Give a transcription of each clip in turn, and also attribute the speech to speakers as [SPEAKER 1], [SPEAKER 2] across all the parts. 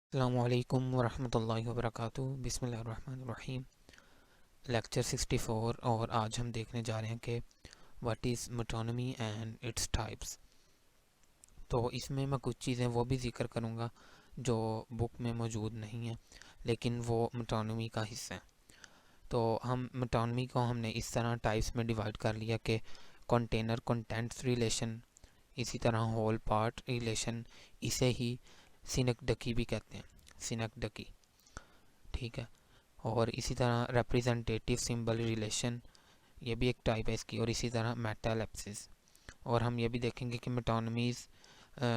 [SPEAKER 1] अस्सलामुअलैकुम वरहमतुल्लाहि वबरकातुहू। बिस्मिल्लाहिर्रहमानिर्रहीम। लेक्चर 64 और आज हम देखने जा रहे हैं कि what is metonymy and its types. तो इसमें मैं कुछ चीज़ें वो भी ज़िक्र करूँगा जो बुक में मौजूद नहीं है, लेकिन वो मेटोनमी का हिस्सा है। तो हम मेटोनमी को हमने इस तरह टाइप्स में डिवाइड कर लिया कि कंटेनर कंटेंट्स रिलेशन, इसी तरह होल पार्ट रिलेशन, इसे ही सिनेक्डकी भी कहते हैं, सिनेक्डकी। ठीक है। और इसी तरह रिप्रेजेंटेटिव सिंबल रिलेशन, ये भी एक टाइप है इसकी। और इसी तरह मेटालेप्सिस। और हम ये भी देखेंगे कि मेटोनमीज़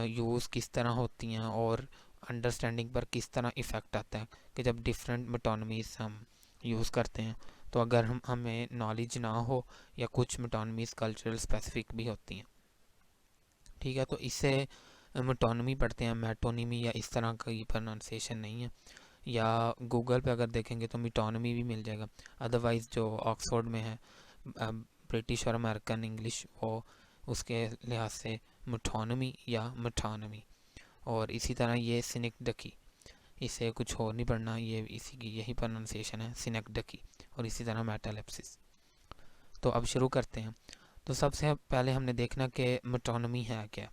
[SPEAKER 1] यूज़ किस तरह होती हैं और अंडरस्टैंडिंग पर किस तरह इफ़ेक्ट आता है कि जब डिफरेंट मेटोनमीज़ हम यूज़ करते हैं। तो अगर हमें नॉलेज ना हो या कुछ मेटोनमीज़ कल्चरल स्पेसिफिक भी होती हैं। ठीक है। तो इससे मेटोनमी पढ़ते हैं, मेटोनिमी या इस तरह की प्रोनाउंसिएशन नहीं है। या गूगल पे अगर देखेंगे तो मिटोनमी भी मिल जाएगा। अदरवाइज़ जो ऑक्सफोर्ड में है ब्रिटिश और अमेरिकन इंग्लिश, वो उसके लिहाज से मिटोनमी या मिटोनमी। और इसी तरह ये सिनेक्डकी, इसे कुछ और नहीं पढ़ना, ये इसी की यही प्रोनाउंसिएशन है, सिनेक्डकी। और इसी तरह मेटालेप्सिस। तो अब शुरू करते हैं। तो सबसे पहले हमने देखना कि मिटोनमी है क्या।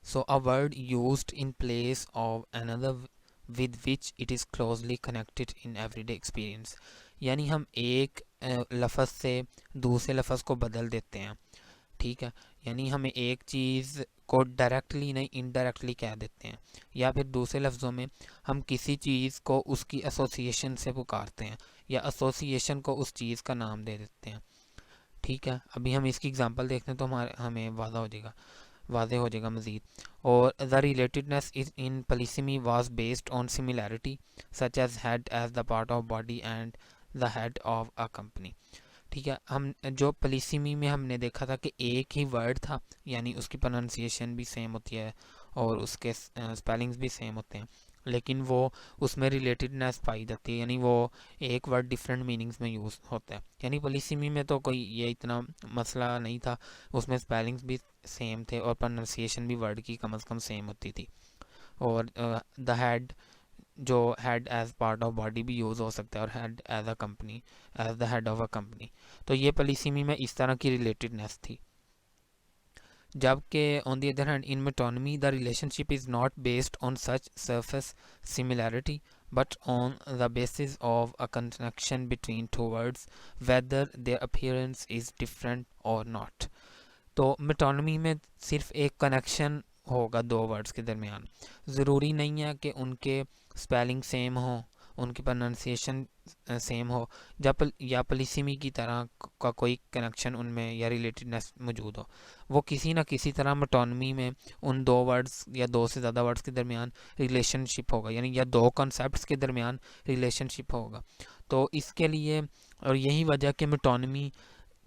[SPEAKER 1] So a word used in place of another with which it is closely connected in everyday experience। यानी हम एक लफ्ज़ से दूसरे लफ्ज़ को बदल देते हैं। ठीक है। यानी हमें एक चीज़ को डायरेक्टली नहीं इनडायरेक्टली कह देते हैं, या फिर दूसरे लफ्ज़ों में हम किसी चीज़ को उसकी एसोसिएशन से पुकारते हैं या एसोसिएशन को उस चीज़ का नाम दे देते हैं। ठीक है। अभी हम इसकी एग्जांपल देखते हैं तो हमें वाज़ेह हो जाएगा मज़ीद। और the relatedness is in polysemy was based on similarity such as head as the part of body and the head of a company. ठीक है। हम जो पॉलीसेमी में हमने देखा था कि एक ही वर्ड था, यानी उसकी प्रोनाउंसिएशन भी सेम होती है और उसके स्पेलिंग्स भी सेम होते हैं, लेकिन वो उसमें रिलेटेडनेस पाई जाती है, यानी वो एक वर्ड डिफरेंट मीनिंग्स में यूज़ होता है। यानी पॉलीसेमी में तो कोई ये इतना मसला नहीं था, उसमें स्पेलिंग्स भी सेम थे और प्रोनाउंसिएशन भी वर्ड की कम से कम सेम होती थी। और द हेड, जो head as part of body भी यूज़ हो सकता है, और head as a company, as the head of a company. तो ये पॉलीसेमी में इस तरह की रिलेटेडनेस थी। जबकि on the other hand in metonymy the relationship is not based on such surface similarity but on the basis of a connection between two words, whether their appearance is different or not। तो metonymy में सिर्फ एक connection होगा दो words के दरमियान। ज़रूरी नहीं है कि उनके स्पेलिंग सेम हो, उनकी प्रोनाउंसिएशन सेम हो, या पॉलीसेमी की तरह का कोई कनेक्शन उनमें या रिलेटेडनेस मौजूद हो। वो किसी ना किसी तरह मेटोनमी में उन दो वर्ड्स या दो से ज़्यादा वर्ड्स के दरमियान रिलेशनशिप होगा, यानी या दो कॉन्सेप्ट्स के दरमियान रिलेशनशिप होगा। तो इसके लिए, और यही वजह कि metonymy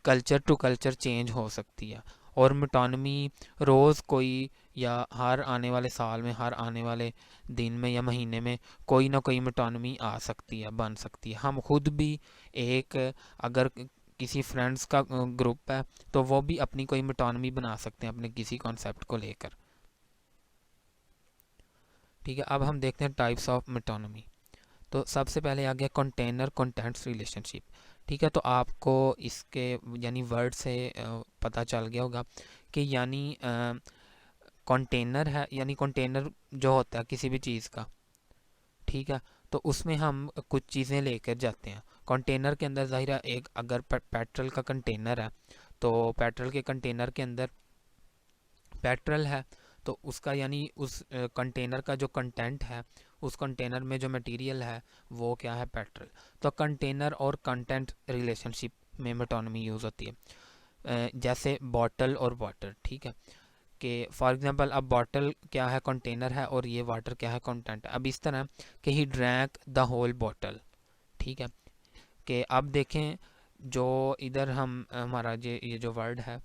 [SPEAKER 1] culture to culture change हो सकती है। और मेटोनमी रोज़ कोई, या हर आने वाले साल में, हर आने वाले दिन में या महीने में कोई ना कोई मेटोनमी आ सकती है, बन सकती है। हम खुद भी एक, अगर किसी फ्रेंड्स का ग्रुप है तो वो भी अपनी कोई मेटोनमी बना सकते हैं अपने किसी कॉन्सेप्ट को लेकर। ठीक है। अब हम देखते हैं टाइप्स ऑफ मेटोनमी। तो सबसे पहले आ गया कंटेनर कंटेंट्स रिलेशनशिप। ठीक है। तो आपको इसके यानी वर्ड से पता चल गया होगा कि यानी कंटेनर है, यानी कंटेनर जो होता है किसी भी चीज़ का। ठीक है। तो उसमें हम कुछ चीज़ें लेकर जाते हैं कंटेनर के अंदर। ज़ाहिर है, एक अगर पेट्रोल का कंटेनर है तो पेट्रोल के कंटेनर के अंदर पेट्रोल है, तो उसका यानी उस कंटेनर का जो कंटेंट है, उस कंटेनर में जो मटेरियल है वो क्या है, पेट्रोल। तो कंटेनर और कंटेंट रिलेशनशिप में मेटोनमी यूज़ होती है। जैसे बॉटल और वाटर। ठीक है। कि फॉर एग्जांपल अब बॉटल क्या है, कंटेनर है, और ये वाटर क्या है, कंटेंट। अब इस तरह कि he drank the whole bottle. ठीक है। कि अब देखें, जो इधर हम हमारा ये जो वर्ड है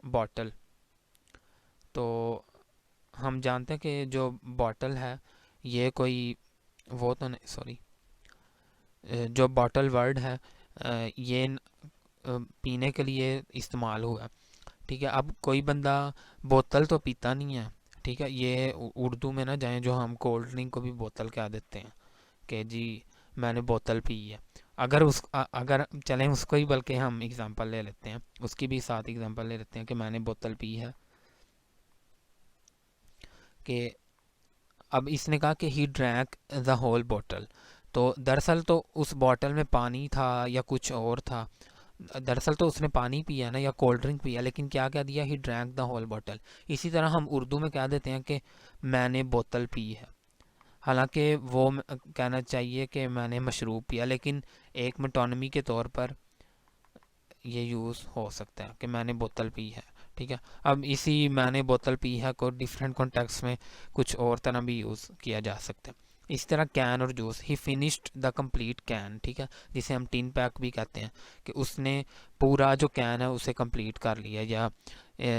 [SPEAKER 1] बॉटल, तो हम जानते हैं कि जो बॉटल है ये कोई वो तो नहीं, सॉरी, जो बॉटल वर्ड है ये पीने के लिए इस्तेमाल हुआ है। ठीक है। अब कोई बंदा बोतल तो पीता नहीं है, ठीक है, ये उर्दू में ना जाएं जो हम कोल्ड ड्रिंक को भी बोतल कह देते हैं कि जी मैंने बोतल पी है। अगर चलें उसको ही बल्कि हम एग्जांपल ले लेते हैं, उसकी भी साथ एग्जांपल ले लेते हैं कि मैंने बोतल पी है। कि अब इसने कहा कि he drank the whole bottle, तो दरअसल तो उस बॉटल में पानी था या कुछ और था। दरअसल तो उसने पानी पिया ना या कोल्ड ड्रिंक पिया, लेकिन क्या कह दिया, he drank the whole bottle. इसी तरह हम उर्दू में कह देते हैं कि मैंने बोतल पी है, हालांकि वो कहना चाहिए कि मैंने मशरूब पिया, लेकिन एक मेटोनमी के तौर पर ये यूज़ हो सकता है कि मैंने बोतल पी है। ठीक है, अब इसी मैंने बोतल पी है को डिफरेंट कॉन्टेक्स्ट में कुछ और तरह भी यूज़ किया जा सकता है। इस तरह कैन और juice, he finished the complete can, ठीक है, जिसे हम टिन पैक भी कहते हैं, कि उसने पूरा जो कैन है उसे कंप्लीट कर लिया। या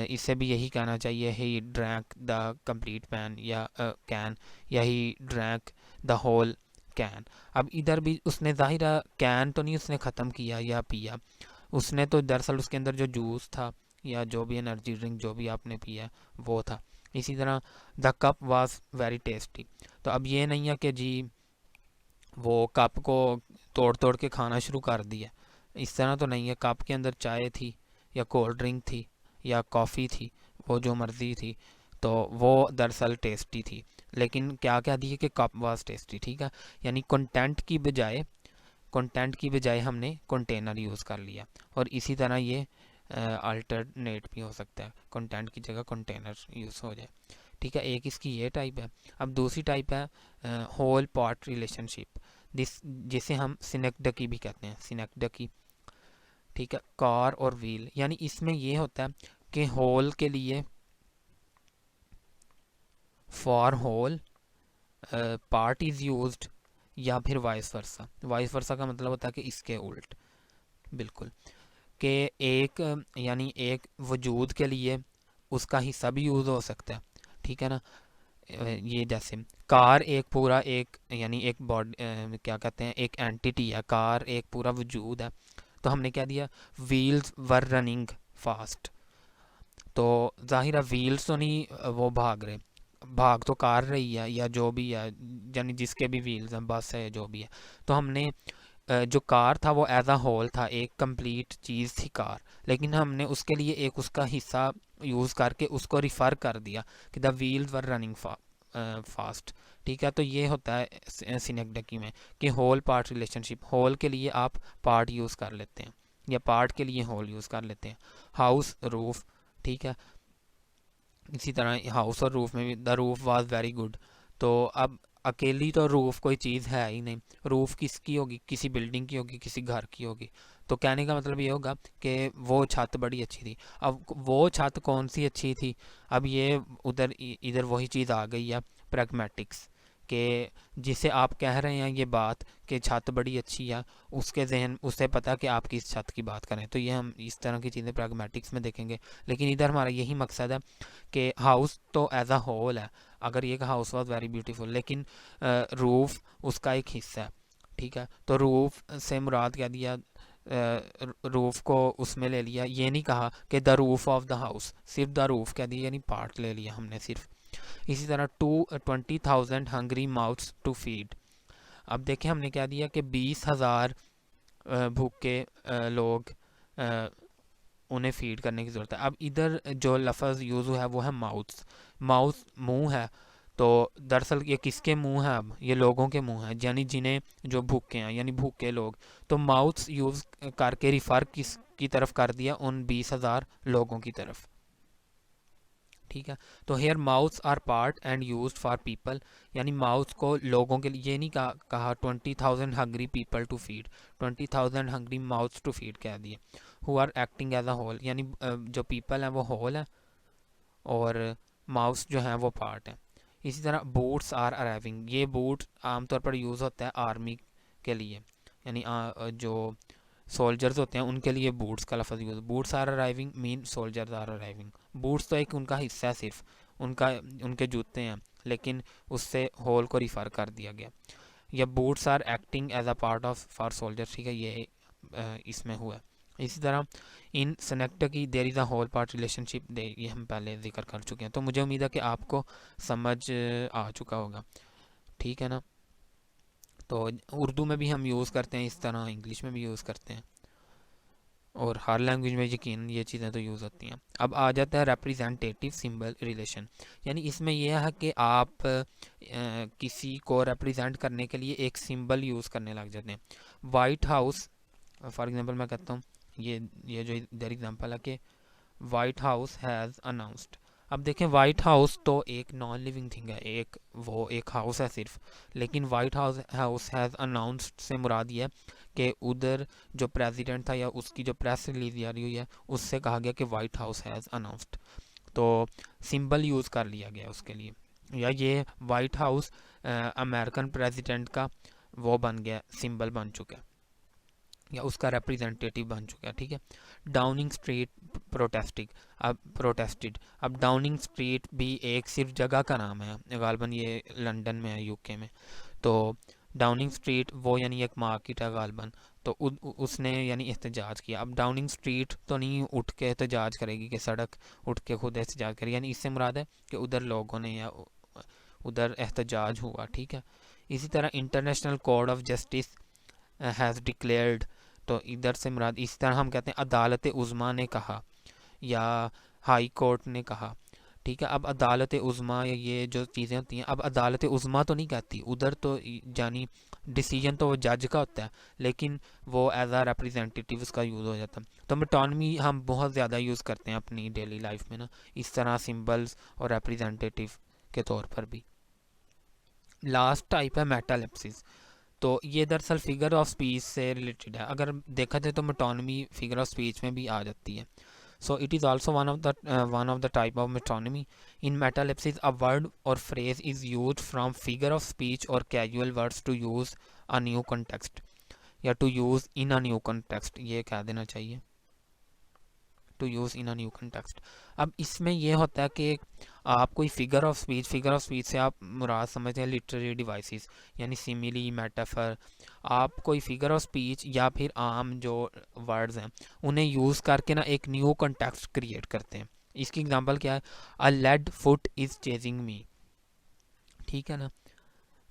[SPEAKER 1] इसे भी यही कहना चाहिए, he drank the complete pan या कैन, या he drank the whole can. अब इधर भी उसने ज़ाहिर कैन तो नहीं उसने ख़त्म किया या पिया, उसने तो दरअसल उसके अंदर जो जूस था या जो भी एनर्जी ड्रिंक जो भी आपने पिया वो था। इसी तरह the cup was very tasty, तो अब ये नहीं है कि जी वो कप को तोड़ तोड़ के खाना शुरू कर दिया, इस तरह तो नहीं है। कप के अंदर चाय थी या कोल्ड ड्रिंक थी या कॉफ़ी थी, वो जो मर्ज़ी थी, तो वो दरअसल टेस्टी थी। लेकिन क्या कह दिया कि कप वाज टेस्टी, ठीक है, यानी कंटेंट की बजाय हमने कंटेनर यूज़ कर लिया। और इसी तरह ये अल्टरनेट भी हो सकता है, कंटेंट की जगह कंटेनर यूज़ हो जाए। ठीक है, एक इसकी ये टाइप है। अब दूसरी टाइप है होल पार्ट रिलेशनशिप, जिसे हम सिनेक्डकी भी कहते हैं, सिनेक्डकी। ठीक है, कार और व्हील, यानी इसमें ये होता है कि होल के लिए for whole part is used, या फिर वाइस वर्सा। वाइस वर्सा का मतलब होता है कि इसके उल्ट, बिल्कुल, कि एक यानी एक वजूद के लिए उसका हिस्सा भी यूज़ हो सकता है। ठीक है ना, ये जैसे कार एक पूरा एक यानी एक बॉडी क्या कहते हैं, एक एंटिटी है, कार एक पूरा वजूद है। तो हमने क्या दिया, व्हील्स वर रनिंग फास्ट, तो जाहिर है व्हील्स तो नहीं वो भाग रहे, भाग तो कार रही है या जो भी है, यानी जिसके भी व्हील्स हैं, बस है जो भी है। तो हमने जो कार था वो एज अ होल था, एक कंप्लीट चीज़ थी कार, लेकिन हमने उसके लिए एक उसका हिस्सा यूज़ करके उसको रिफ़र कर दिया कि the wheels were running fast. ठीक है, तो ये होता है सिनेक्डकी में कि होल पार्ट रिलेशनशिप, होल के लिए आप पार्ट यूज़ कर लेते हैं या पार्ट के लिए होल यूज़ कर लेते हैं। हाउस, रूफ, ठीक है, इसी तरह हाउस और रूफ में भी the roof was very good. तो अब अकेली तो रूफ कोई चीज़ है ही नहीं, रूफ किसकी होगी, किसी बिल्डिंग की होगी, किसी घर की होगी। तो कहने का मतलब ये होगा कि वो छत बड़ी अच्छी थी। अब वो छत कौन सी अच्छी थी, अब ये इधर वही चीज़ आ गई है, प्रैग्मेटिक्स, कि जिसे आप कह रहे हैं ये बात कि छत बड़ी अच्छी है, उसके जहन उससे पता कि आप किस छत की बात करें। तो ये हम इस तरह की चीज़ें प्रैग्मेटिक्स में देखेंगे। लेकिन इधर हमारा यही मकसद है कि हाउस तो एज अ होल है, अगर ये हाउस वॉज वेरी ब्यूटीफुल, लेकिन रूफ उसका एक हिस्सा है। ठीक है, तो रूफ से मुराद क्या दिया, रूफ को उसमें ले लिया, ये नहीं कहा कि the roof of the house, सिर्फ द रूफ कह दिया, यानी पार्ट ले लिया हमने सिर्फ। इसी तरह 20,000 हंग्री माउथ्स टू फीड, अब देखें हमने क्या दिया कि 20,000 भूखे लोग उन्हें फीड करने की ज़रूरत है। अब इधर जो लफ्ज़ यूज़ हुआ है वो है माउथ्स, माउथ मुंह है, तो दरअसल ये किसके मुंह हैं, अब ये लोगों के मुंह हैं, यानी जिन्हें जो भूखे हैं यानी भूखे लोग। तो माउथ्स यूज़ करके रिफ़र किस की तरफ कर दिया, उन 20,000 लोगों की तरफ। ठीक है, तो here mouths are part and used for people, यानी माउथ को लोगों के लिए, ये नहीं कहा 20,000 hungry people to feed, 20,000 hungry mouths to feed कह दिए, who are acting as a whole, यानी जो पीपल हैं वो होल है और माउस जो हैं वो पार्ट है। इसी तरह बूट्स आर अराइविंग, ये बूट आमतौर पर यूज़ होता है आर्मी के लिए, यानी जो सोल्जर्स होते हैं उनके लिए बूट्स का लफ्ज़ use, boots are arriving mean soldiers are arriving. Boots तो एक उनका हिस्सा है सिर्फ, उनका उनके जूते हैं, लेकिन उससे होल को रिफ़र कर दिया गया। या boots are acting as a part of for soldiers, ठीक है, ये इसमें हुआ। इसी तरह in synecdoche there is a whole part relationship, ये हम पहले जिक्र कर चुके हैं। तो मुझे उम्मीद है कि आपको समझ आ चुका होगा, ठीक है ना। तो उर्दू में भी हम यूज़ करते हैं इस तरह, इंग्लिश में भी यूज़ करते हैं, और हर लैंग्वेज में यकीन ये चीज़ें तो यूज़ होती हैं। अब आ जाता है रिप्रेजेंटेटिव सिंबल रिलेशन, यानी इसमें यह है कि आप किसी को रिप्रेजेंट करने के लिए एक सिंबल यूज़ करने लग जाते हैं। वाइट हाउस, फॉर एग्जांपल मैं कहता हूँ, ये जो इधर एग्जांपल है कि वाइट हाउस हैज़ अनाउंस्ड। अब देखें, वाइट हाउस तो एक नॉन लिविंग थिंग है, वो एक हाउस है सिर्फ, लेकिन वाइट हाउस हैज़ अनाउंस्ड से मुराद ये है कि उधर जो प्रेसिडेंट था या उसकी जो प्रेस रिलीज जारी हुई है उससे कहा गया कि वाइट हाउस हैज़ अनाउंस्ड, तो सिंबल यूज़ कर लिया गया उसके लिए। या ये वाइट हाउस अमेरिकन प्रेसिडेंट का वो बन गया, सिंबल बन चुका है, या उसका रिप्रेजेंटेटिव बन चुका है, ठीक है। Downing Street protested. अब डाउनिंग स्ट्रीट भी एक सिर्फ जगह का नाम है, गालबन ये लंदन में है, यूके में। तो डाउनिंग स्ट्रीट वो यानी एक मार्केट है गालबन, तो उसने यानी एहतजाज किया। अब डाउनिंग स्ट्रीट तो नहीं उठ के एहतजाज करेगी कि सड़क उठ के खुद एहतजाज करेगी, यानी इससे मुराद है कि उधर लोगों ने या उधर एहतजाज हुआ, ठीक है। इसी तरह international code of justice has declared, तो इधर से मुराद, इस तरह हम कहते हैं अदालत उज़्मा ने कहा या हाई कोर्ट ने कहा, ठीक है। अब अदालत उज़्मा या ये जो चीज़ें होती हैं, अब अदालत उज़्मा तो नहीं कहती उधर, तो यानी डिसीजन तो वो जज का होता है, लेकिन वो एज आ रिप्रेजेंटेटिव उसका यूज़ हो जाता है। तो मेटोनमी हम बहुत ज़्यादा यूज़ करते हैं अपनी डेली लाइफ में ना, इस तरह सिंबल्स और रिप्रेजेंटेटिव के तौर पर भी। लास्ट टाइप है मेटालेप्सिस, तो ये दरअसल फिगर ऑफ स्पीच से रिलेटेड है। अगर देखा जाए तो मेटोनमी फिगर ऑफ स्पीच में भी आ जाती है। So it is also one of the type of metonymy. In metalepsis a word और phrase is use from figure of speech और casual words to use a new context, या to use in a new context, ये कह देना चाहिए, to use in a new context. अब इसमें यह होता है कि आप कोई फिगर ऑफ स्पीच से आप मुराद समझते हैं लिटरेरी डिवाइसेस, यानी सिमिली, मेटाफर। आप कोई फिगर ऑफ स्पीच या फिर आम जो वर्ड्स हैं उन्हें यूज़ करके ना एक न्यू कंटेक्स्ट क्रिएट करते हैं। इसकी एग्जांपल क्या है, अ लेड फुट इज़ चेजिंग मी, ठीक है ना।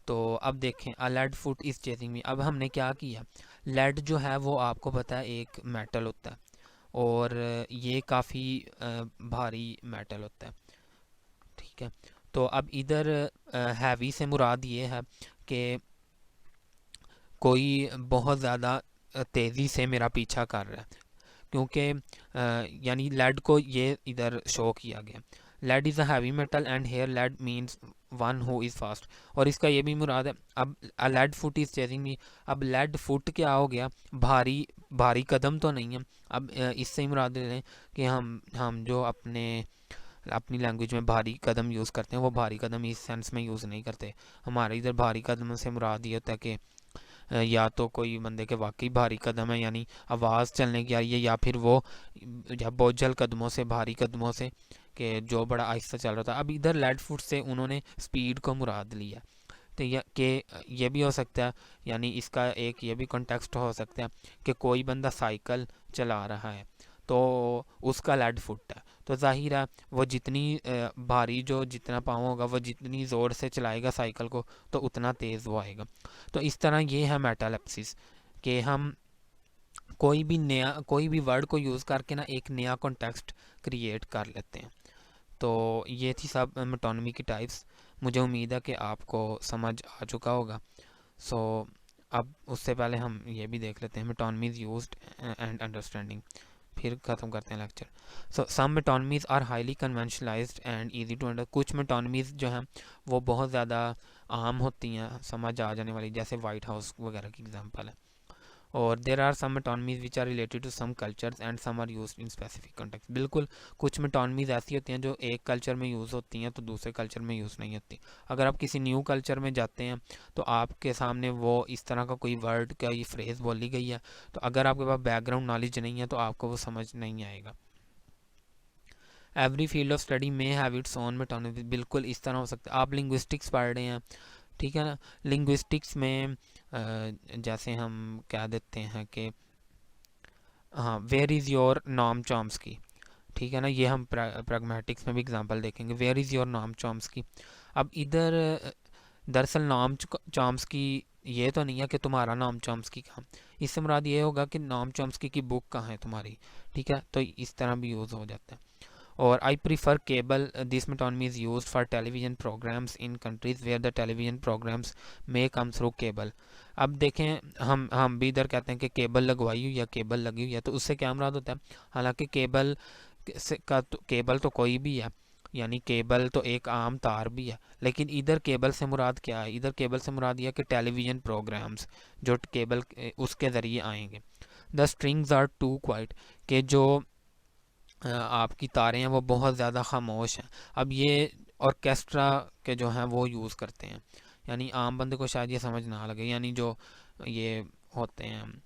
[SPEAKER 1] तो अब देखें, अ lead foot is chasing me, अब हमने क्या किया, लेड जो है वो आपको पता है एक मेटल होता है, और ये काफ़ी भारी मेटल होता है, ठीक है। तो अब इधर हैवी से मुराद ये है कि कोई बहुत ज़्यादा तेज़ी से मेरा पीछा कर रहा है, क्योंकि यानी लेड को ये इधर शो किया गया, lead is a heavy metal and here lead means one who is fast, और इसका ये भी मुराद है। अब a lead foot is chasing me, अब लेड फुट क्या हो गया, भारी भारी कदम तो नहीं है। अब इससे ही मुराद ले लें कि हम जो अपनी लैंग्वेज में भारी कदम यूज़ करते हैं, वो भारी कदम इस सेंस में यूज़ नहीं करते। हमारे इधर भारी कदम से मुराद ये होता है कि या तो कोई बंदे के वाकई भारी कदम है, यानी आवाज़ चलने की आ रही है, या फिर वो या बोझल कदमों से, भारी कदमों से, कि जो बड़ा आहिस्ता चल रहा था। अब इधर लेड फुट से उन्होंने स्पीड को मुराद लिया, तो ये भी हो सकता है, यानी इसका एक ये भी कॉन्टेक्स्ट हो सकता है कि कोई बंदा साइकिल चला रहा है तो उसका लेड फुट है, तो जाहिर है वो जितनी भारी, जो जितना पाँव होगा वो जितनी ज़ोर से चलाएगा साइकिल को, तो उतना तेज़ वो आएगा। तो इस तरह ये है मेटालेप्सिस, कि हम कोई भी वर्ड को यूज़ करके ना एक नया कॉन्टेक्स्ट क्रिएट कर लेते हैं। तो ये थी सब मेटोनमी की टाइप्स। मुझे उम्मीद है कि आपको समझ आ चुका होगा। सो अब उससे पहले हम ये भी देख लेते हैं मेटोनमीज यूज्ड एंड अंडरस्टैंडिंग, फिर ख़त्म करते हैं lecture. So some metonymies are highly conventionalized and easy to under, कुछ मेटोनमीज जो हैं वो बहुत ज़्यादा आम होती हैं, समझ आ जाने वाली, जैसे वाइट हाउस वगैरह की एग्जांपल है। और there are some metonymies which are related to some cultures and some are used in specific context. बिल्कुल, कुछ मेटोनमीज ऐसी होती हैं जो एक कल्चर में यूज़ होती हैं तो दूसरे कल्चर में यूज़ नहीं होती। अगर आप किसी न्यू कल्चर में जाते हैं तो आपके सामने वो इस तरह का कोई वर्ड का ये फ्रेज़ बोली गई है, तो अगर आपके पास बैकग्राउंड नॉलेज नहीं है तो आपको वो समझ नहीं आएगा। एवरी फील्ड ऑफ स्टडी में हैव इट्स ओन मेटोनमीज, बिल्कुल इस तरह हो सकता है। आप लिंग्विस्टिक्स पढ़ रहे हैं, ठीक है ना। लिंग्विस्टिक्स में जैसे हम कह देते हैं कि हाँ, where is your Noam Chomsky, ठीक है ना, ये हम प्रैग्मेटिक्स में भी एग्जांपल देखेंगे, where is your Noam Chomsky. अब इधर दरअसल नॉम चॉम्स्की ये तो नहीं है कि तुम्हारा नॉम चॉम्स्की कहाँ, इससे मुराद ये होगा कि नॉम चॉम्स्की की बुक कहाँ है तुम्हारी, ठीक है, तो इस तरह भी यूज़ हो जाता है। और I prefer cable, this metonymy is used for television programmes in countries where the television programmes में कम थ्रू केबल। अब देखें, हम भी इधर कहते हैं कि केबल लगवाई हुई या केबल लगी हुई है, तो उससे क्या मुराद होता है, हालांकि केबल केबल तो कोई भी है, यानी केबल तो एक आम तार भी है, लेकिन इधर केबल से मुराद क्या है, इधर केबल से मुराद यह है कि टेलीविज़न प्रोग्राम्स जो केबल उसके ज़रिए आएंगे। The strings are too quite, कि जो आपकी तारें हैं वो बहुत ज़्यादा खामोश हैं। अब ये ऑर्केस्ट्रा के जो हैं वो यूज़ करते हैं, यानी आम बंदे को शायद ये समझ ना लगे, यानी जो ये होते हैं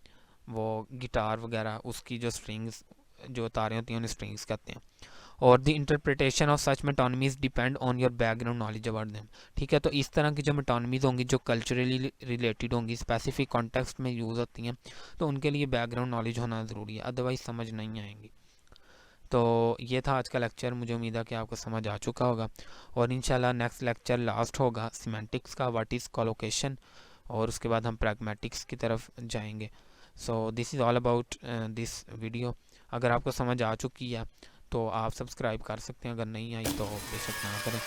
[SPEAKER 1] वो गिटार वगैरह, उसकी जो स्ट्रिंग्स, जो तारें होती हैं उन्हें स्ट्रिंग्स कहते हैं। और the interpretation of such metonymies depend on your background knowledge about them, ठीक है, तो इस तरह की जो मेटोनमीज होंगी जो कल्चरली रिलेटेड होंगी, स्पेसिफिक कॉन्टेक्स्ट में यूज़ होती हैं, तो उनके लिए बैकग्राउंड नॉलेज होना ज़रूरी है, अदरवाइज़ समझ नहीं आएंगी। तो ये था आज का लेक्चर, मुझे उम्मीद है कि आपको समझ आ चुका होगा, और इंशाल्लाह नेक्स्ट लेक्चर लास्ट होगा सिमेंटिक्स का, व्हाट इज़ कोलोकेशन, और उसके बाद हम प्रैग्मेटिक्स की तरफ जाएंगे। So this is all about this video. अगर आपको समझ आ चुकी है तो आप सब्सक्राइब कर सकते हैं, अगर नहीं आई तो बेशक ना करें।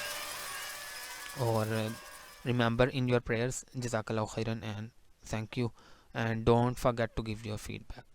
[SPEAKER 1] और रिमेंबर इन योर प्रेयर्स, जज़ाकल्लाहु खैरन and thank you, and don't forget to give your feedback.